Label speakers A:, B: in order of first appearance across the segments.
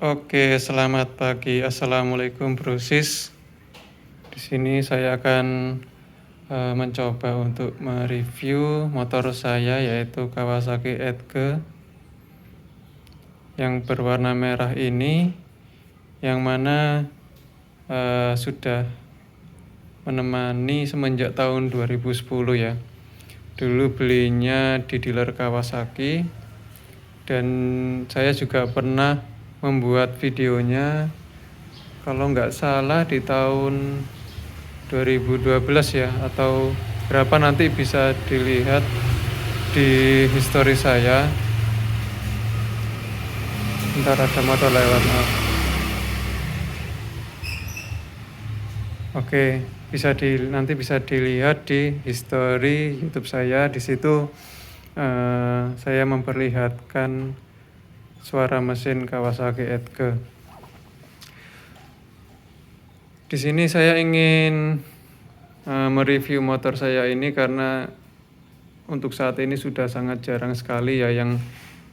A: Oke, selamat pagi. Assalamualaikum, Bro Sis. Di sini saya akan mencoba untuk mereview motor saya yaitu Kawasaki Edge yang berwarna merah ini, yang mana sudah menemani semenjak tahun 2010 ya. Dulu belinya di dealer Kawasaki dan saya juga pernah membuat videonya kalau nggak salah di tahun 2012 ya, atau berapa nanti bisa dilihat di history saya. Ntar ada motor lewat, maaf. Oke, nanti bisa dilihat di history YouTube saya. Di situ saya memperlihatkan suara mesin Kawasaki Edge. Di sini saya ingin mereview motor saya ini karena untuk saat ini sudah sangat jarang sekali ya yang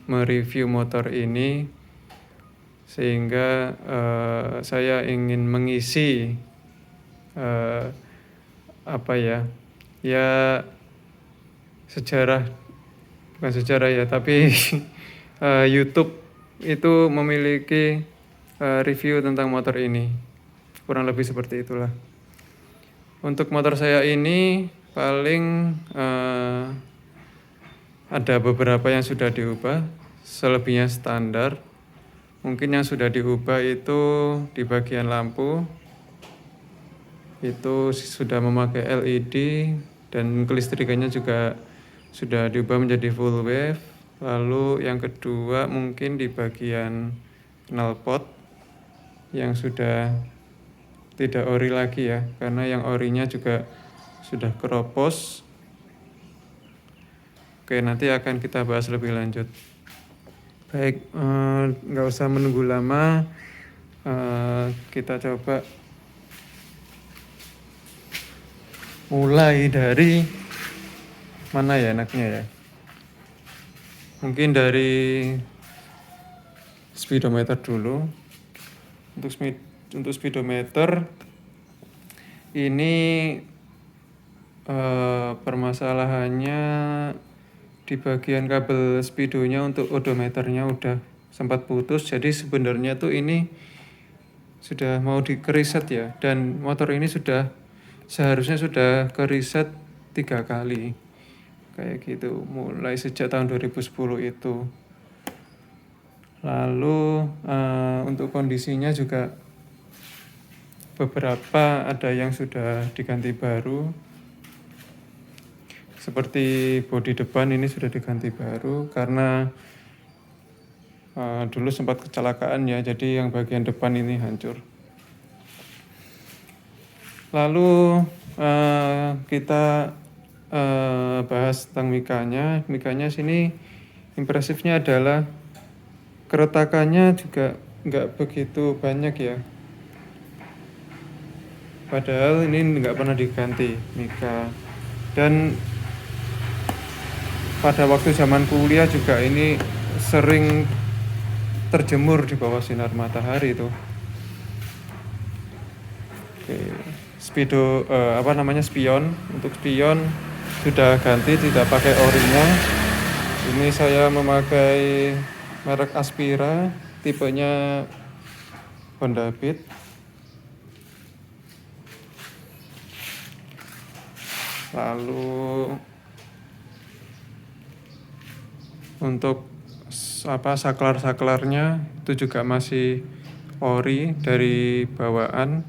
A: mereview motor ini, sehingga saya ingin mengisi sejarah, bukan sejarah ya, tapi YouTube itu memiliki review tentang motor ini, kurang lebih seperti itulah. Untuk motor saya ini paling ada beberapa yang sudah diubah, selebihnya standar. Mungkin yang sudah diubah itu di bagian lampu, itu sudah memakai LED, dan kelistrikannya juga sudah diubah menjadi full wave. Lalu yang kedua mungkin di bagian knalpot yang sudah tidak ori lagi ya, karena yang orinya juga sudah keropos. Oke, nanti akan kita bahas lebih lanjut. Baik, nggak usah menunggu lama, kita coba mulai dari mana ya enaknya ya. Mungkin dari speedometer dulu. Untuk speedometer ini permasalahannya di bagian kabel speedonya untuk odometernya udah sempat putus. Jadi sebenarnya tuh ini sudah mau di-reset ya, dan motor ini seharusnya sudah ke-reset 3 kali kayak gitu mulai sejak tahun 2010 itu. Lalu untuk kondisinya juga beberapa ada yang sudah diganti baru, seperti bodi depan ini sudah diganti baru karena dulu sempat kecelakaan ya, jadi yang bagian depan ini hancur. Lalu kita bahas tentang mikanya. Mikanya sini impresifnya adalah keretakannya juga nggak begitu banyak ya. Padahal ini nggak pernah diganti mika. Dan pada waktu zaman kuliah juga ini sering terjemur di bawah sinar matahari itu. Oke, spion. Untuk spion sudah ganti, tidak pakai orinya. Ini saya memakai merek Aspira, tipenya Honda Beat. Lalu untuk saklar-saklarnya itu juga masih ori dari bawaan.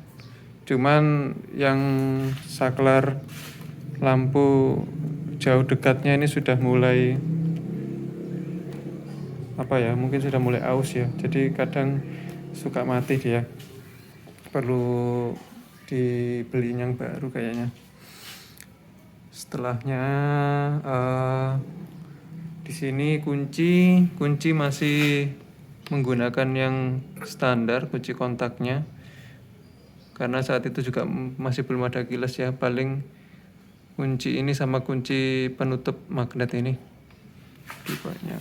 A: Cuman yang saklar lampu jauh dekatnya ini sudah mulai mungkin sudah mulai aus ya. Jadi kadang suka mati dia. Perlu dibeli yang baru kayaknya. Setelahnya di sini kunci masih menggunakan yang standar, kunci kontaknya. Karena saat itu juga masih belum ada keyless ya, paling kunci ini sama kunci penutup magnet ini tipenya.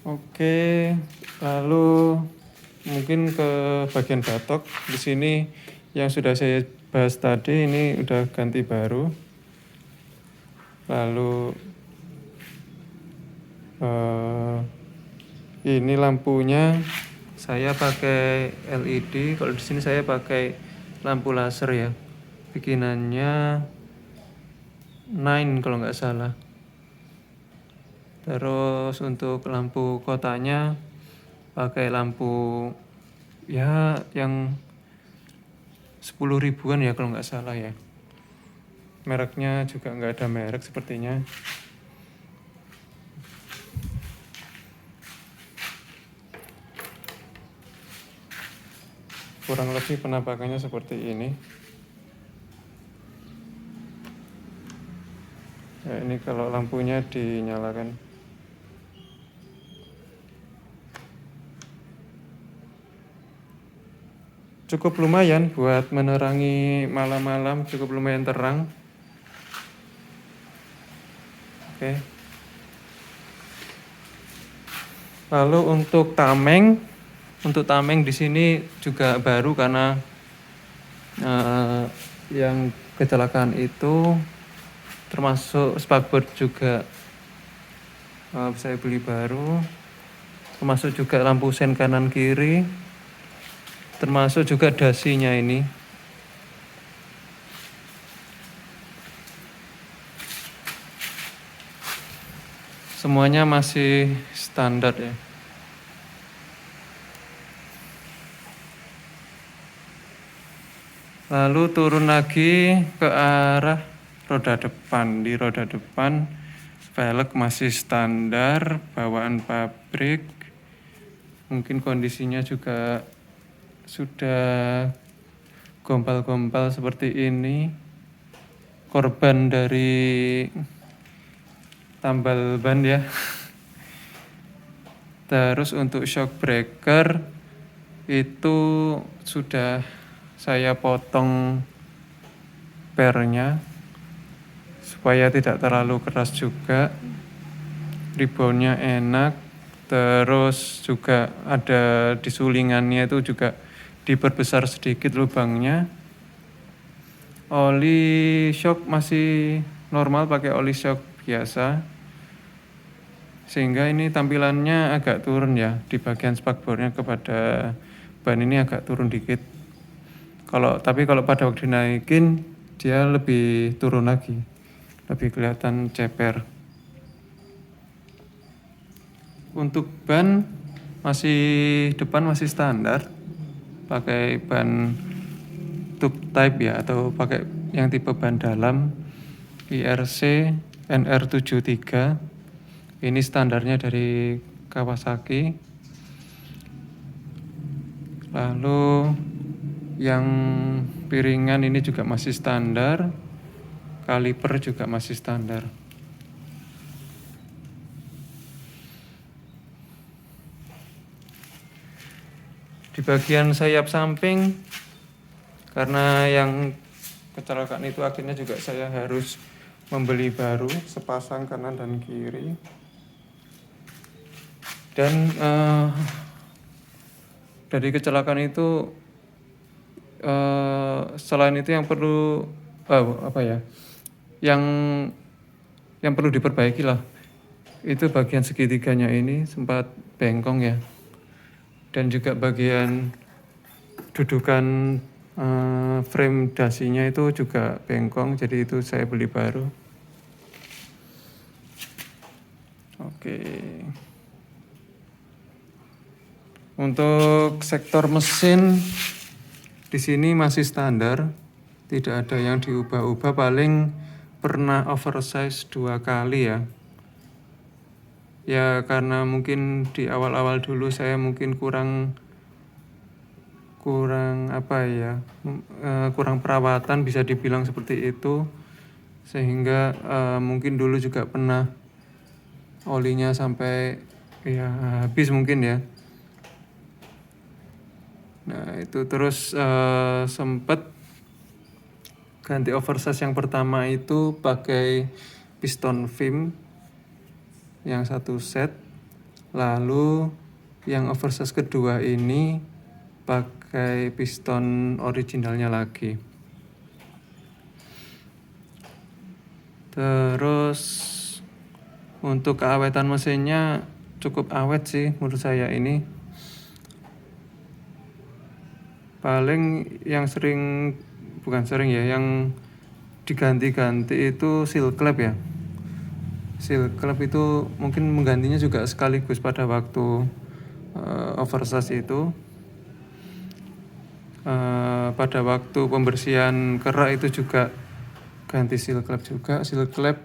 A: Oke, lalu mungkin ke bagian batok. Di sini yang sudah saya bahas tadi ini udah ganti baru. Lalu ini lampunya saya pakai LED. Kalau di sini saya pakai lampu laser ya. Bikinannya 9 kalau nggak salah. Terus untuk lampu kotanya pakai lampu ya yang 10 ribuan ya kalau nggak salah ya. Mereknya juga nggak ada merek sepertinya. Kurang lebih penampakannya seperti ini. Ya, ini kalau lampunya dinyalakan. Cukup lumayan buat menerangi malam-malam, cukup lumayan terang. Oke. Lalu untuk tameng di sini juga baru karena yang kecelakaan itu termasuk spakbor juga saya beli baru, termasuk juga lampu sen kanan kiri, termasuk juga dasinya ini. Semuanya masih standar ya. Lalu turun lagi ke arah roda depan. Di roda depan velg masih standar, bawaan pabrik. Mungkin kondisinya juga sudah gompal-gompal seperti ini. Korban dari tambal ban ya. Terus untuk shock breaker itu sudah saya potong pernya supaya tidak terlalu keras juga, reboundnya enak. Terus juga ada di sulingannya itu juga diperbesar sedikit lubangnya. Oli shock masih normal pakai oli shock biasa, sehingga ini tampilannya agak turun ya, di bagian spakbornya kepada ban ini agak turun dikit. Tapi kalau pada waktu dinaikin dia lebih turun lagi, lebih kelihatan ceper. Untuk ban depan masih standar, pakai ban tube type ya, atau pakai yang tipe ban dalam IRC NR73. Ini standarnya dari Kawasaki. Lalu yang piringan ini juga masih standar, kaliper juga masih standar. Di bagian sayap samping, karena yang kecelakaan itu akhirnya juga saya harus membeli baru sepasang kanan dan kiri. Dan dari kecelakaan itu selain itu yang perlu yang perlu diperbaiki lah, itu bagian segitiganya ini sempat bengkong ya, dan juga bagian dudukan frame dasinya itu juga bengkong, jadi itu saya beli baru. Oke. Untuk sektor mesin di sini masih standar, tidak ada yang diubah-ubah, paling pernah oversize 2 kali ya. Ya karena mungkin di awal-awal dulu saya mungkin kurang perawatan, bisa dibilang seperti itu, sehingga mungkin dulu juga pernah olinya sampai ya habis mungkin ya. Nah itu terus sempat ganti oversize yang pertama itu pakai piston fin yang 1 set. Lalu yang oversize kedua ini pakai piston originalnya lagi. Terus untuk keawetan mesinnya cukup awet sih menurut saya ini. Paling yang yang diganti-ganti itu seal clamp ya. Seal clamp itu mungkin menggantinya juga sekaligus pada waktu oversize itu. Pada waktu pembersihan kerak itu juga ganti seal clamp juga. Seal clamp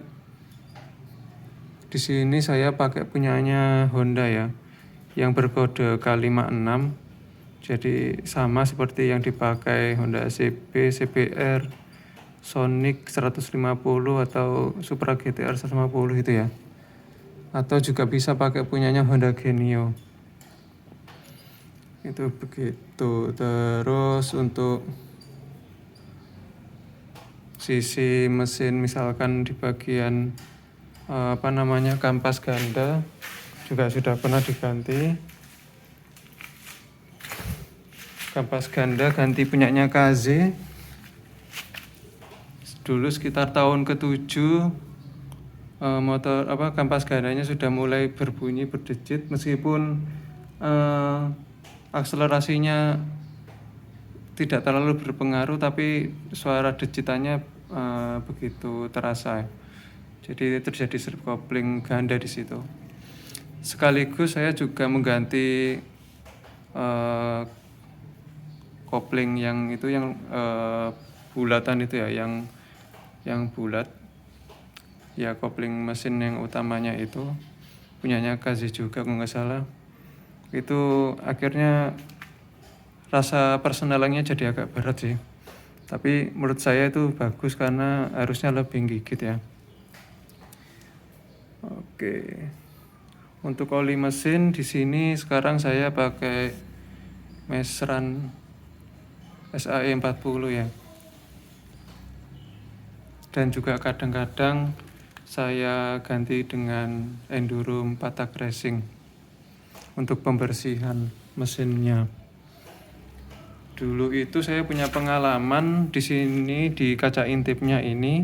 A: di sini saya pakai punyanya Honda ya, yang berkode K56. Jadi sama seperti yang dipakai Honda CB, CBR, Sonic 150 atau Supra GTR 150 itu ya. Atau juga bisa pakai punyanya Honda Genio. Itu begitu. Terus untuk sisi mesin misalkan di bagian kampas ganda juga sudah pernah diganti. Kampas ganda ganti punyanya KZ. Dulu sekitar tahun ke-7 kampas gandanya sudah mulai berbunyi berdecit meskipun akselerasinya tidak terlalu berpengaruh, tapi suara decitannya begitu terasa. Jadi terjadi strip kopling ganda di situ. Sekaligus saya juga mengganti kopling yang bulatan itu ya, yang bulat ya, kopling mesin yang utamanya itu punyanya KZ juga kalau nggak salah. Itu akhirnya rasa persenalannya jadi agak berat sih, tapi menurut saya itu bagus karena harusnya lebih gigit ya. Oke, untuk oli mesin di sini sekarang saya pakai Mesran SAE 40 ya. Dan juga kadang-kadang saya ganti dengan Enduro 4 tak racing untuk pembersihan mesinnya. Dulu itu saya punya pengalaman di sini, di kaca intipnya ini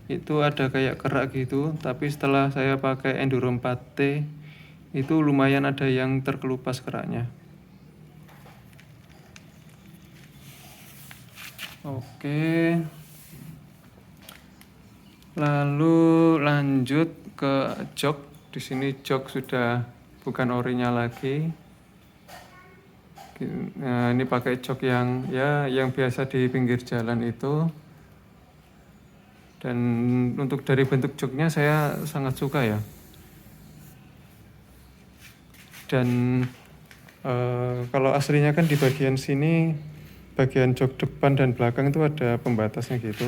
A: itu ada kayak kerak gitu, tapi setelah saya pakai Enduro 4T itu lumayan ada yang terkelupas keraknya. Oke, lalu lanjut ke jok. Di sini jok sudah bukan orinya lagi. Nah, ini pakai jok yang biasa di pinggir jalan itu. Dan untuk dari bentuk joknya saya sangat suka ya. Dan kalau aslinya kan di bagian sini, bagian jok depan dan belakang itu ada pembatasnya gitu.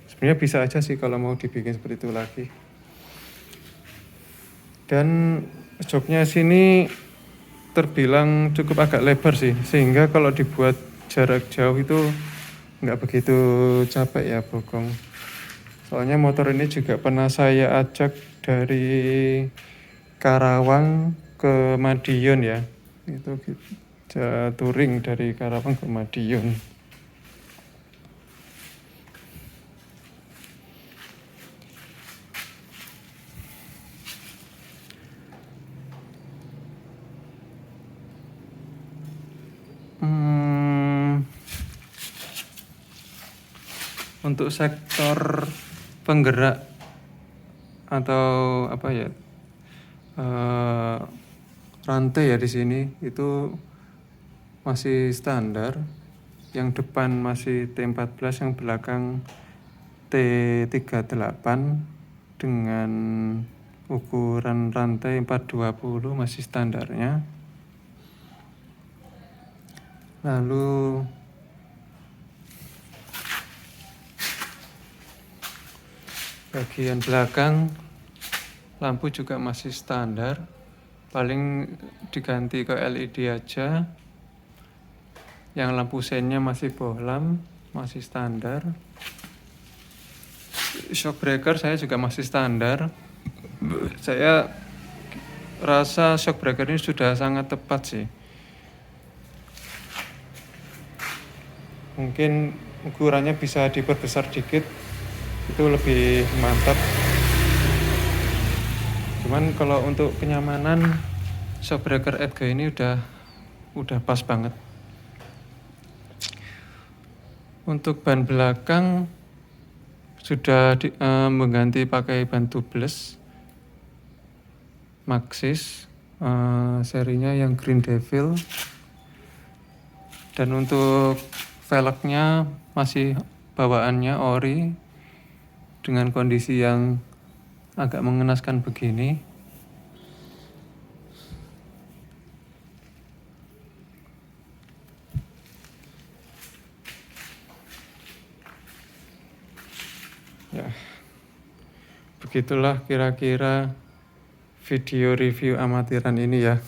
A: Sebenarnya bisa aja sih kalau mau dibikin seperti itu lagi. Dan joknya sini terbilang cukup agak lebar sih, sehingga kalau dibuat jarak jauh itu nggak begitu capek ya bokong. Soalnya motor ini juga pernah saya ajak dari Karawang ke Madiun ya. Itu touring dari Karawang ke Madiun. Untuk sektor penggerak atau rantai ya di sini itu masih standar. Yang depan masih T14, yang belakang T38 dengan ukuran rantai 420 masih standarnya. Lalu bagian belakang lampu juga masih standar, paling diganti ke LED aja. Yang lampu seinnya masih bohlam, masih standar. Shock breaker saya juga masih standar. Saya rasa shock breaker ini sudah sangat tepat sih. Mungkin ukurannya bisa diperbesar dikit, itu lebih mantap. Cuman kalau untuk kenyamanan, shockbreaker Edge ini udah pas banget. Untuk ban belakang sudah mengganti pakai ban tubeless Maxxis, serinya yang Green Devil. Dan untuk velgnya masih bawaannya ori dengan kondisi yang agak mengenaskan begini. Ya, begitulah kira-kira video review amatiran ini ya.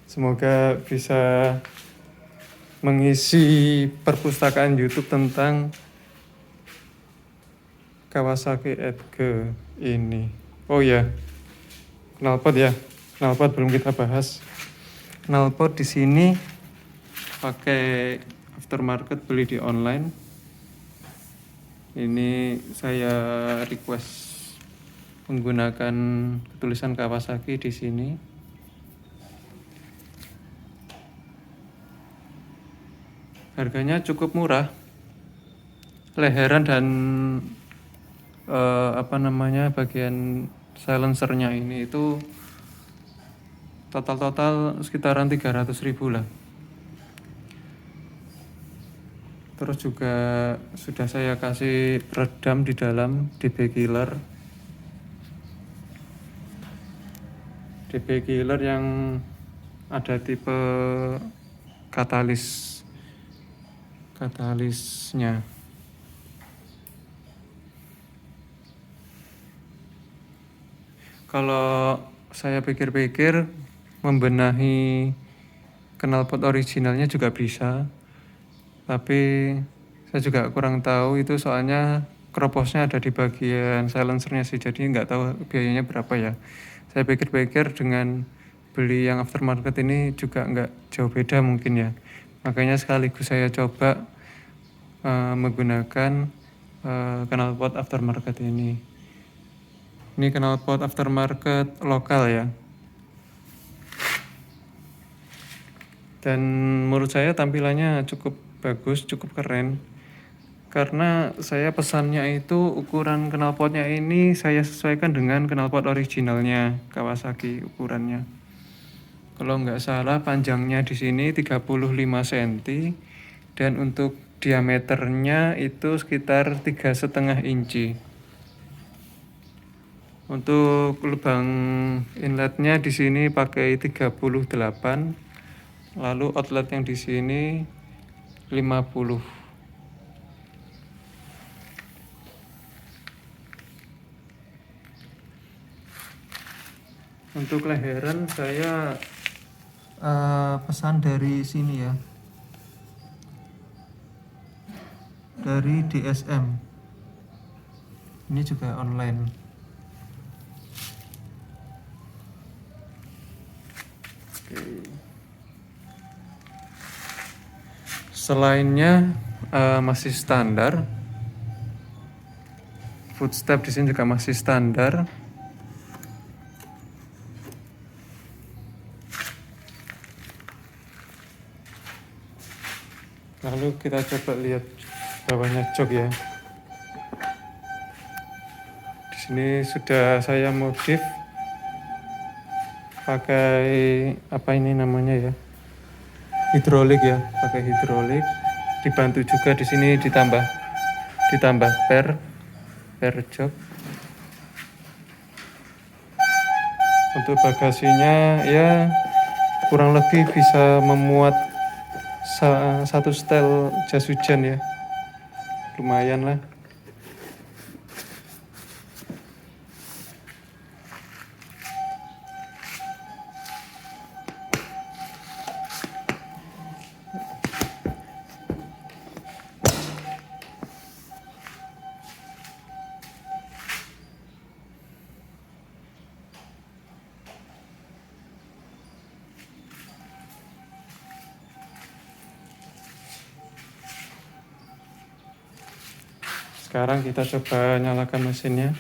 A: Semoga bisa mengisi perpustakaan YouTube tentang Kawasaki Edge ini. Oh ya, knalpot ya. Knalpot belum kita bahas. Knalpot di sini pakai aftermarket, beli di online. Ini saya request menggunakan tulisan Kawasaki di sini. Harganya cukup murah. Leheran dan bagian silencernya ini itu total sekitaran 300.000 lah. Terus juga sudah saya kasih redam di dalam DB Killer. DB Killer yang ada tipe katalisnya. Kalau saya pikir-pikir membenahi knalpot originalnya juga bisa, tapi saya juga kurang tahu itu soalnya kroposnya ada di bagian silencernya sih, jadi nggak tahu biayanya berapa ya. Saya pikir-pikir dengan beli yang aftermarket ini juga nggak jauh beda mungkin ya. Makanya sekaligus saya coba menggunakan knalpot aftermarket ini. Ini knalpot aftermarket lokal ya. Dan menurut saya tampilannya cukup bagus, cukup keren. Karena saya pesannya itu ukuran knalpotnya ini saya sesuaikan dengan knalpot originalnya Kawasaki ukurannya. Kalau nggak salah panjangnya di sini 35 cm dan untuk diameternya itu sekitar 3,5 inci. Untuk lubang inletnya di sini pakai 38, lalu outlet yang di sini 50. Untuk leheran saya pesan dari sini ya, dari DSM. Ini juga online. Selainnya masih standar. Footstep di sini juga masih standar. Lalu kita coba lihat bawahnya jok ya. Di sini sudah saya modif pakai apa ini namanya ya? Hidrolik ya, pakai hidrolik. Dibantu juga di sini ditambah per jok. Untuk bagasinya ya kurang lebih bisa memuat satu setel jas hujan ya, lumayan lah. Sekarang kita coba nyalakan mesinnya.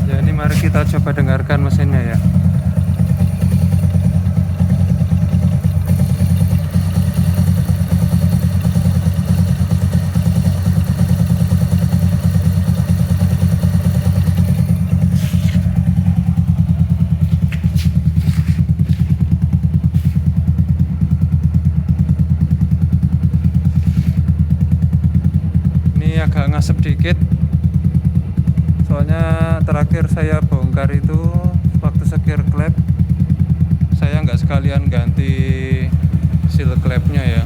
A: Ya, ini mari kita coba dengarkan mesinnya ya. Agak ngasep dikit, soalnya terakhir saya bongkar itu waktu sekir klep, saya nggak sekalian ganti seal klepnya ya,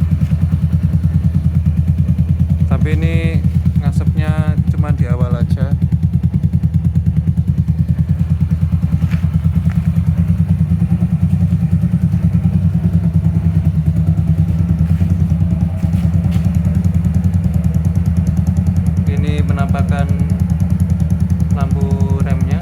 A: tapi ini ngasepnya cuma di awal aja. Penampakan lampu remnya.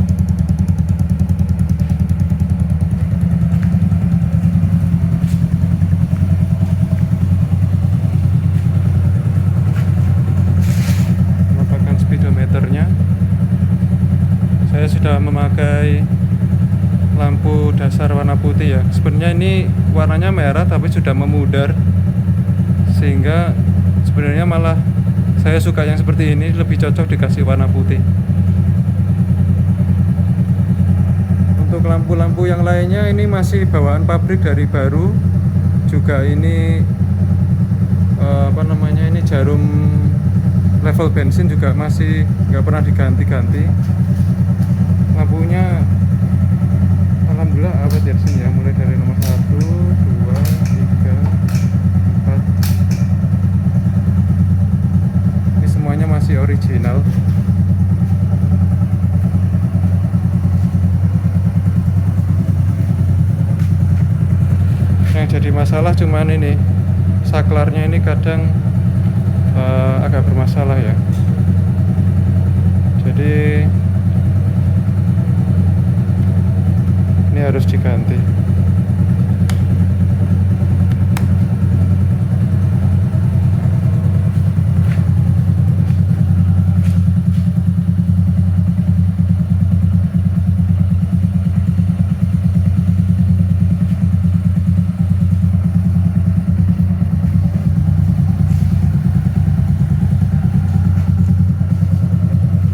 A: Penampakan speedometernya. Saya sudah memakai lampu dasar warna putih ya. Sebenarnya ini warnanya merah tapi sudah memudar, sehingga sebenarnya malah saya suka yang seperti ini, lebih cocok dikasih warna putih. Untuk lampu-lampu yang lainnya ini masih bawaan pabrik dari baru. Juga ini ini jarum level bensin juga masih nggak pernah diganti-ganti. Lampunya alhamdulillah awet ya sini ya, mulai dari nomor 1, 2, 3, 4. Semuanya masih original. Yang jadi masalah cuman ini, saklarnya ini kadang agak bermasalah ya. Jadi ini harus diganti.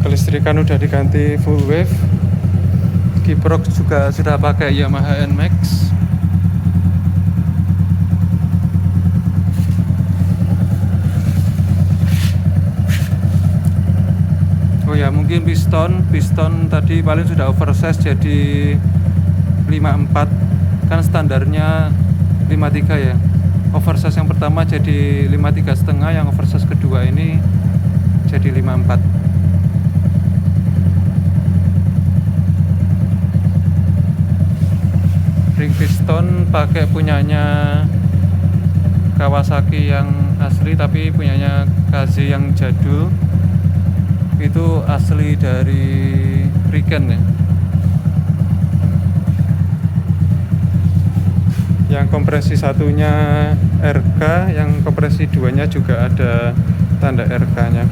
A: Kelistrikan udah diganti full wave. Kiprok juga sudah pakai Yamaha NMAX. Oh ya, mungkin piston tadi paling sudah oversize jadi 54. Kan standarnya 53 ya. Oversize yang pertama jadi 53,5, yang oversize kedua ini jadi 54. Ring piston pakai punyanya Kawasaki yang asli, tapi punyanya KZ yang jadul. Itu asli dari Riken ya. Yang kompresi satunya RK, yang kompresi duanya juga ada tanda RK-nya.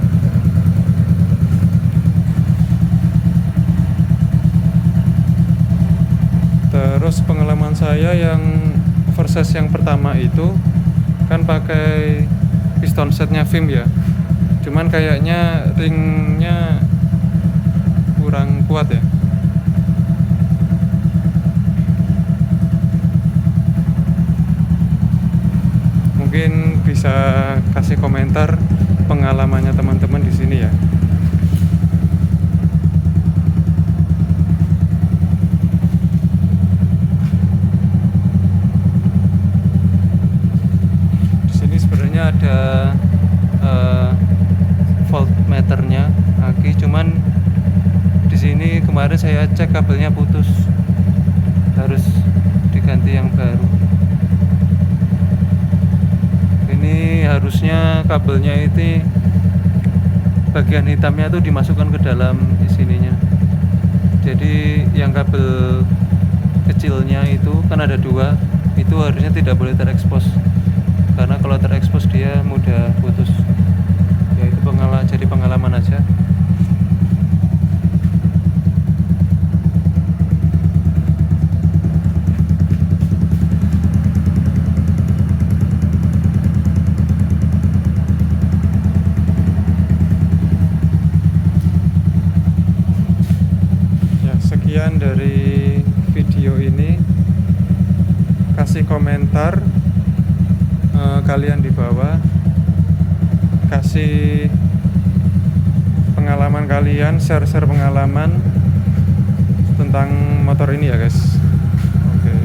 A: Terus pengalaman saya yang oversize yang pertama itu kan pakai piston setnya Vim ya. Cuman kayaknya ringnya kurang kuat ya. Mungkin bisa kasih komentar pengalamannya teman-teman di sini ya. Di sini sebenarnya ada voltmeternya aki, cuman di sini kemarin saya cek kabelnya putus, harus diganti yang baru. Ini harusnya kabelnya itu bagian hitamnya itu dimasukkan ke dalam sininya. Jadi yang kabel kecilnya itu kan ada dua, itu harusnya tidak boleh terekspos, karena kalau terekspos dia mudah putus. Ya itu jadi pengalaman aja. Ya, sekian dari video ini. Kasih komentar kalian di bawah, kasih pengalaman kalian, share pengalaman tentang motor ini ya guys. Oke,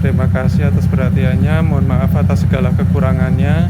A: terima kasih atas perhatiannya, mohon maaf atas segala kekurangannya.